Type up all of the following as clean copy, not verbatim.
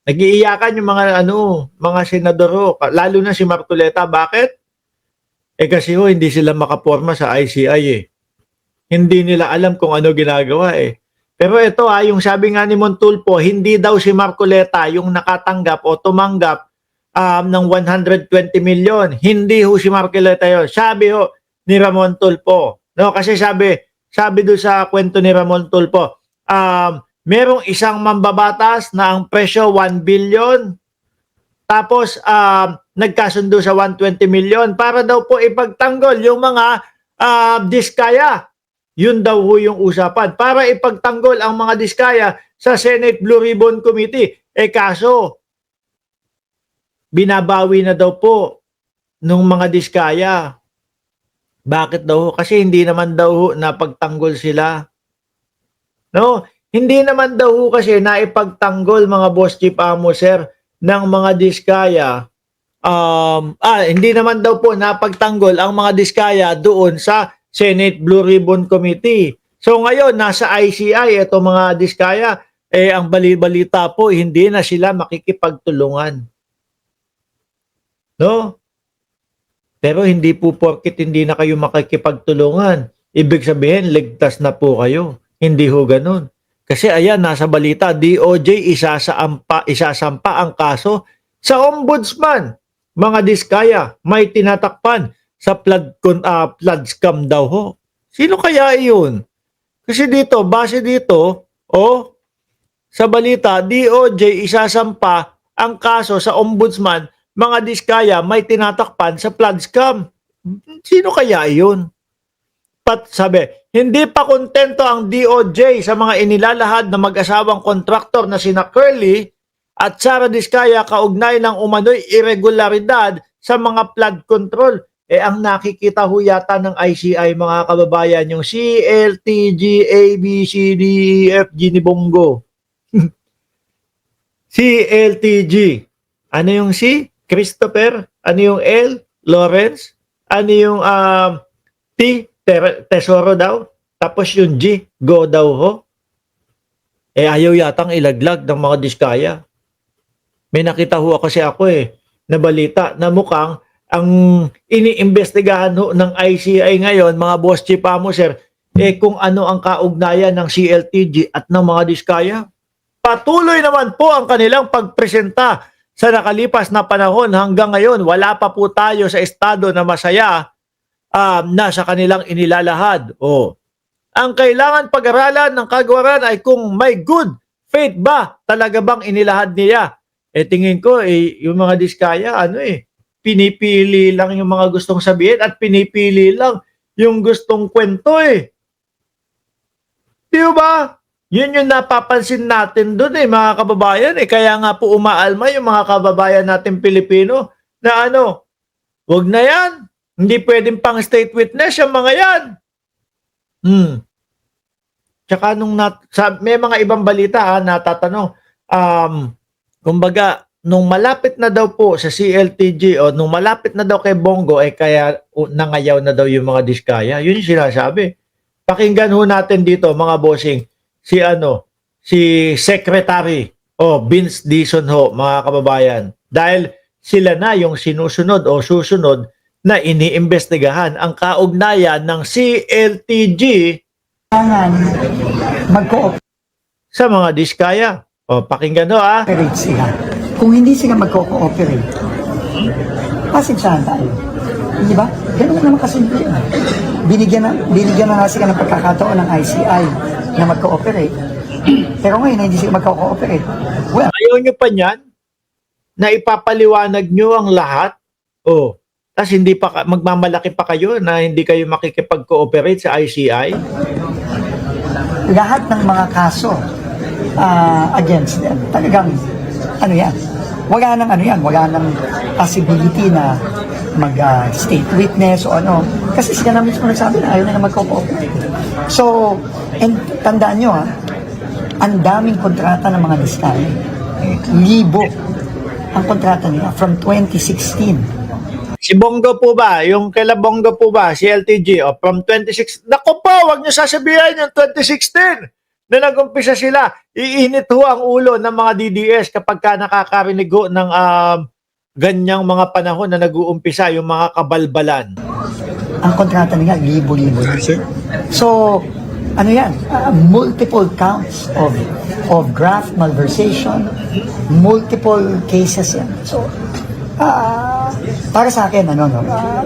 Nag-iiyakan yung mga ano, mga senador ho, lalo na si Marcoleta. Bakit? Kasi ho, hindi sila makaporma sa ICI eh. Hindi nila alam kung ano ginagawa eh. Pero ito yung sabi nga ni Montulfo, hindi daw si Marcoleta yung nakatanggap o tumanggap ng 120 million. Hindi ho si Marcoleta yun. Sabi ho ni Ramon Tulfo. No, kasi sabi doon sa kwento ni Ramon Tulfo, merong isang mambabatas na ang presyo 1 billion. Tapos nagkasundo sa 120 million para daw po ipagtanggol yung mga diskaya. Yun daw ho yung usapan. Para ipagtanggol ang mga diskaya sa Senate Blue Ribbon Committee. Kaso, binabawi na daw po nung mga diskaya. Bakit daw? Kasi hindi naman daw napagtanggol sila. No? Hindi naman daw kasi naipagtanggol mga boss chief amo sir ng mga diskaya. Hindi naman daw po napagtanggol ang mga diskaya doon sa Senate Blue Ribbon Committee. So ngayon, nasa ICI, ito mga diskaya, ang bali-balita po, hindi na sila makikipagtulungan. No? Pero hindi po porkit hindi na kayo makikipagtulungan. Ibig sabihin, ligtas na po kayo. Hindi ho ganun. Kasi ayan, nasa balita, DOJ isasampa ang kaso sa ombudsman. Mga diskaya, may tinatakpan sa flood scam daw ho. Sino kaya iyon? Kasi dito, base dito, sa balita, DOJ isasampa ang kaso sa ombudsman, mga diskaya, may tinatakpan sa flood scam. Sino kaya iyon? Sabi, hindi pa kontento ang DOJ sa mga inilalahad na mag-asawang kontraktor na sina Curly at Sara Diskaya kaugnay ng umano'y irregularidad sa mga flood control. Ang nakikita ho yata ng ICI mga kababayan, yung CLTG, ABCD, EFG ni Bongo. CLTG. Ano yung C? Christopher. Ano yung L? Lawrence. Ano yung T? Tesoro daw. Tapos yung G? Go daw ho. Ayaw yatang ilaglag ng mga diskaya. May nakita ho kasi ako na balita na mukhang ang iniimbestigahan ho ng ICI ngayon, mga boss chief amo sir, kung ano ang kaugnayan ng CLTG at ng mga diskaya. Patuloy naman po ang kanilang pagpresenta sa nakalipas na panahon. Hanggang ngayon, wala pa po tayo sa estado na masaya na sa kanilang inilalahad. Ang kailangan pag-aralan ng kagawaran ay kung may good faith ba talaga bang inilahad niya. Tingin ko, yung mga diskaya, pinipili lang yung mga gustong sabihin at pinipili lang yung gustong kwento Di ba? Yun yung napapansin natin doon mga kababayan. Kaya nga po umaalma yung mga kababayan natin Pilipino na wag na yan. Hindi pwedeng pang state witness yung mga yan. Tsaka may mga ibang balita natatanong, kumbaga, nung malapit na daw po sa CLTG o nung malapit na daw kay Bongo, kaya nangayaw na daw yung mga diskaya. Yun yung sinasabi. Pakinggan ho natin dito, mga bossing, si Secretary Vince Dizon ho, mga kababayan. Dahil sila na yung sinusunod o susunod na iniimbestigahan ang kaugnayan ng CLTG mag-cooperate sa mga diskaya. Pakinggan ho sila. Kung hindi sila mag-cooperate, pasensyahan tayo. Di ba? Ganun naman kasimple. Binigyan na nga sila ng pagkakataon ng ICI na mag-cooperate. Pero ngayon, hindi sila mag-cooperate. Well, ayaw nyo pa niyan na ipapaliwanag nyo ang lahat. Tapos hindi pa magmamalaki pa kayo na hindi kayo makikipag-cooperate sa ICI. lahat ng mga kaso against them, talagang yan, wala nang possibility na mag-state witness o kasi sila na mismo nagsabi na ayaw na mag-cooperate. So, and tandaan nyo ang daming kontrata ng mga diskaya. Libo ang kontrata nila from 2016. Si Bongo po ba? Yung kaila Bongo po ba? Si LTG from 26. Naku po, wag niyo sasabihin yung 2016. na nag-umpisa sila. Iinit ho ang ulo ng mga DDS kapag ka nakakarinig ho ng ganyang mga panahon na nag-uumpisa yung mga kabalbalan. Ang kontrata nila, libo-libo. Sir? So, ano yan? Multiple counts of graft malversation, multiple cases yan. So, para sa akin,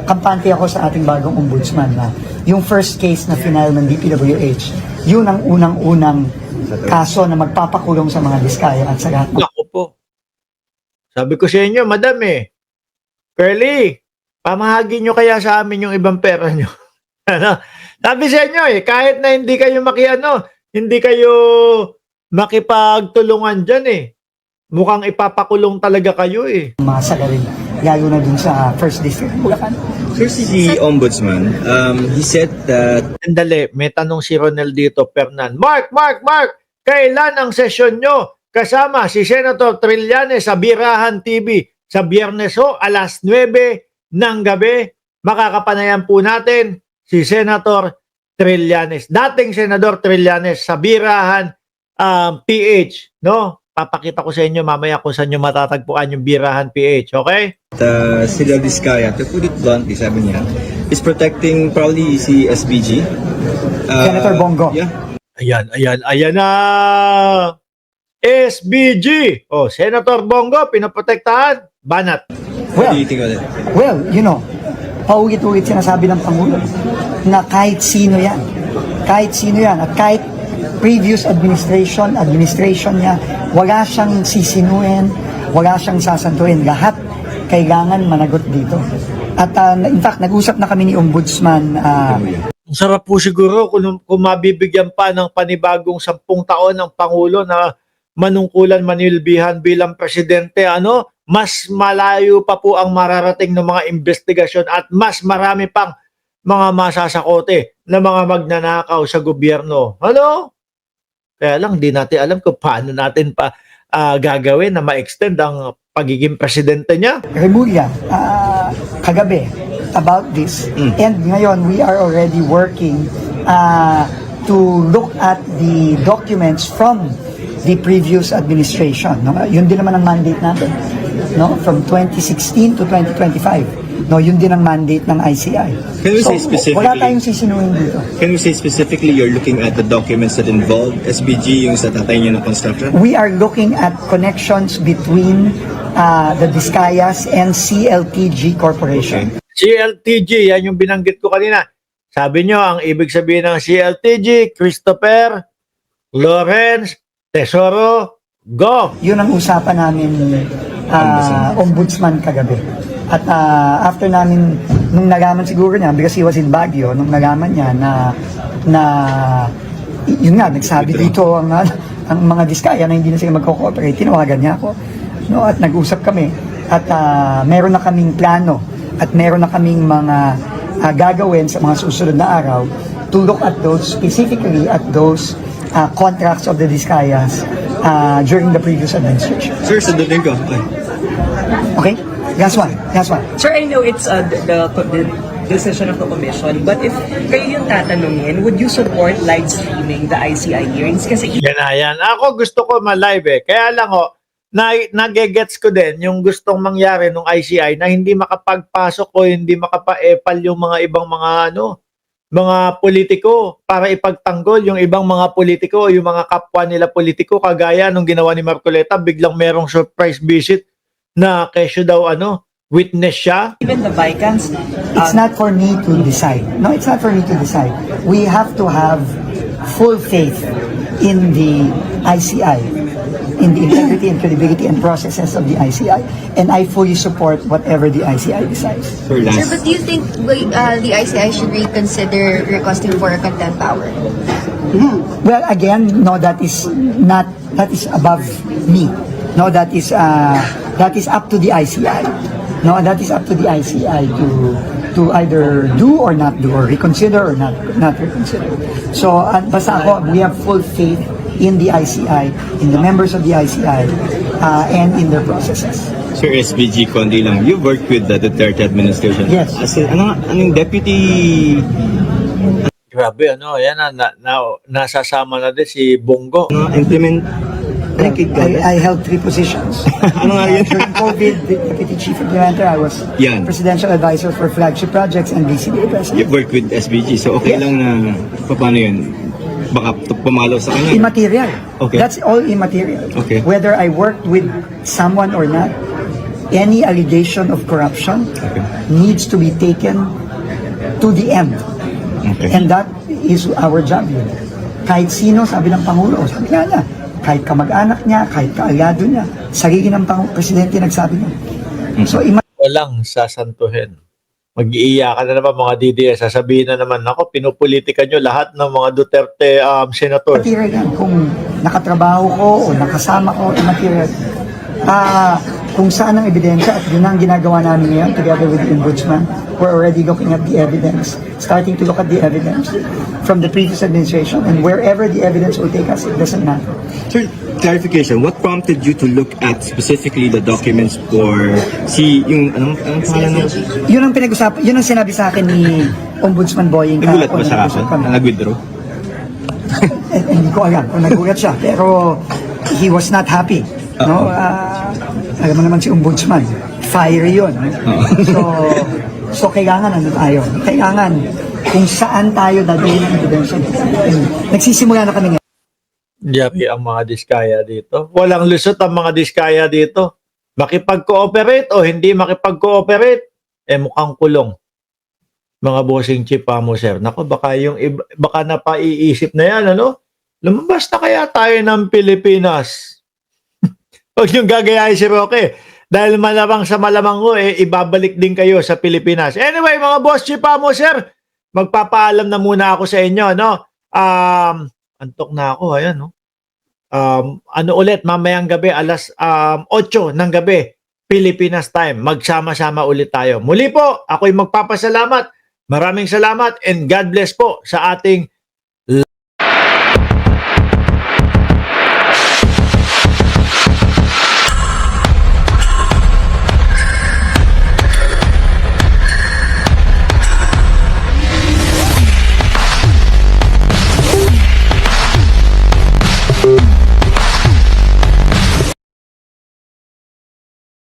kampante ako sa ating bagong ombudsman na yung first case na final ng DPWH, yun ang unang-unang kaso na magpapakulong sa mga diskaya at sa lahat. Ako po. Sabi ko sa inyo, madam Curly, pamahagin nyo kaya sa amin yung ibang pera nyo. Sabi sa inyo kahit na hindi kayo hindi kayo makipagtulungan dyan mukhang ipapakulong talaga kayo Mga sagarin, lalo na dun sa First District, Bulacan. Sir, si Ombudsman, he said that Sandali, may tanong si Ronel dito, Fernan. Mark! Kailan ang sesyon nyo? Kasama si Senator Trillanes sa Birahan TV sa Biyernes alas 9 ng gabi. Makakapanayan po natin si Senator Trillanes. Dating Senador Trillanes sa Birahan PH. No? Papakita ko sa inyo mamaya kung saan nyo matatagpuan yung Birahan PH. Okay? sila Vizcaya, to put it bluntly, sabi niya, is protecting probably si SBG. Senator Bongo. Yeah. Ayan na. SBG. Senator Bongo, pinaprotektahan. Banat. What do you think of it? Well, paulit-ulit sinasabi ng Pangulo na kahit sino yan at kahit previous administration niya, wala siyang sisinuin, wala siyang sasantuin, lahat kailangan managot dito. At in fact, nag-usap na kami ni Ombudsman. Ang sarap po siguro kung mabibigyan pa ng panibagong 10 taon ng Pangulo na manungkulan manilbihan bilang presidente, mas malayo pa po ang mararating ng mga investigasyon at mas marami pang mga masasakote na mga magnanakaw sa gobyerno. Kaya lang, di natin alam kung paano natin pa gagawin na ma-extend ang pagiging presidente niya. Remulla, kagabi, about this. And ngayon, we are already working to look at the documents from the previous administration. Yun din naman ang mandate natin. From 2016 to 2025. Yun din ang mandate ng ICI. Can we say specifically? Wala tayong sisinuhin dito. Can we say specifically you're looking at the documents that involve SBG, yung sa tatay niya ng construction? We are looking at connections between the Vizcayas and CLTG Corporation. CLTG, yan yung binanggit ko kanina. Sabi nyo, ang ibig sabihin ng CLTG, Christopher, Lawrence, Tesoro, Go! Yun ang usapan namin ombudsman kagabi. At after namin, nung nalaman siguro niya, because he was in Baguio, nung nalaman niya na yun nga, nagsabi dito ang mga Vizcaya na hindi na sila magko-cooperate, tinawagan niya ako. At nag-usap kami. At meron na kaming plano at meron na kaming mga gagawin sa mga susunod na araw to look at those, specifically at those contracts of the Vizcayas during the previous administration. Sir, sadutin ko. Okay? Last one. Sir, I know it's the decision of the commission, but if kayo yung tatanungin, would you support live streaming the ICI hearings? Kasi Yan. Ako gusto ko ma-live Kaya lang nagegets ko din yung gustong mangyari ng ICI na hindi makapagpasok o hindi makapaepal yung mga ibang mga politiko para ipagtanggol yung ibang mga politiko, yung mga kapwa nila politiko, kagaya nung ginawa ni Marcoleta, biglang merong surprise visit na kesyo daw witness siya. even the bycans, It's not for me to decide. No, it's not for me to decide. We have to have full faith in the ICI, in the integrity and credibility and processes of the ICI, and I fully support whatever the ICI decides. Sir, Sir, last. but do you think the ICI should reconsider requesting for a contempt power? Well, again, no, that is above me. No, that is up to the ICI. No, that is up to the ICI to either do or not do, or reconsider or not reconsider. So, basta ako, we have full faith in the ICI, in the members of the ICI, and in their processes. Sir, SBG, kundi lang, you worked with the Duterte administration. Yes. As anong deputy... Grabe, ano, ayan nasasama na din si Bongo. Implement I held 3 positions. Ano nga yun? During COVID, Deputy Chief Implementer, I was Yan. Presidential Advisor for Flagship Projects and BCD President. You've worked with SBG, so okay lang na paano yun? Baka pumalo sa kanya. Immaterial. Okay. That's all immaterial. Okay. Whether I worked with someone or not, any allegation of corruption Okay. needs to be taken to the end. Okay. And that is our job yun. Kahit sino, sabi ng Pangulo, sabi nga niya, kahit kamag-anak niya, kahit kaalyado niya, sarili ng Presidente nagsabi niya. So, Walang sasantuhin. Mag-iiyakan na naman mga DDS. Sasabihin na naman, ako, pinupolitika nyo lahat ng mga Duterte senators. immaterial yan. Kung nakatrabaho ko o nakasama ko, immaterial. Kung saan ang ebidensya at yun ang ginagawa namin ngayon together with the Ombudsman, we're already looking at the evidence, starting to look at the evidence from the previous administration, and wherever the evidence will take us, it doesn't matter. Sir, clarification, what prompted you to look at specifically the documents for yung anong pangalan ng Yun ang pinag-usapan, yun ang sinabi sa akin ni Ombudsman Boying. nagulat ba sa nag-usap akin? kami. Nag-withdraw? Hindi ko alam kung nagulat siya, pero he was not happy. No, alam mo naman si Ombudsman, fiery yun. So kailangan ano tayo? Kailangan kung saan tayo dadalhin ang ebidensya. Nagsisimula na kami ngayon. Yari ang mga diskaya dito. Walang lusot ang mga diskaya dito. Makipag-cooperate o hindi makipag-cooperate, mukhang kulong. Mga bossing chief mo, sir. Nako, baka napaiisip na yan, ano? Lumabas na kaya tayo ng Pilipinas. Huwag niyong gagayahin si Roque. Dahil malamang sa malamang ko, ibabalik din kayo sa Pilipinas. Anyway, mga boss chief mo, sir, magpapaalam na muna ako sa inyo, no? Antok na ako, ayan, no? Ano ulit, mamayang gabi, alas 8 ng gabi, Pilipinas time. Magsama-sama ulit tayo. Muli po, ako'y magpapasalamat. Maraming salamat and God bless po sa ating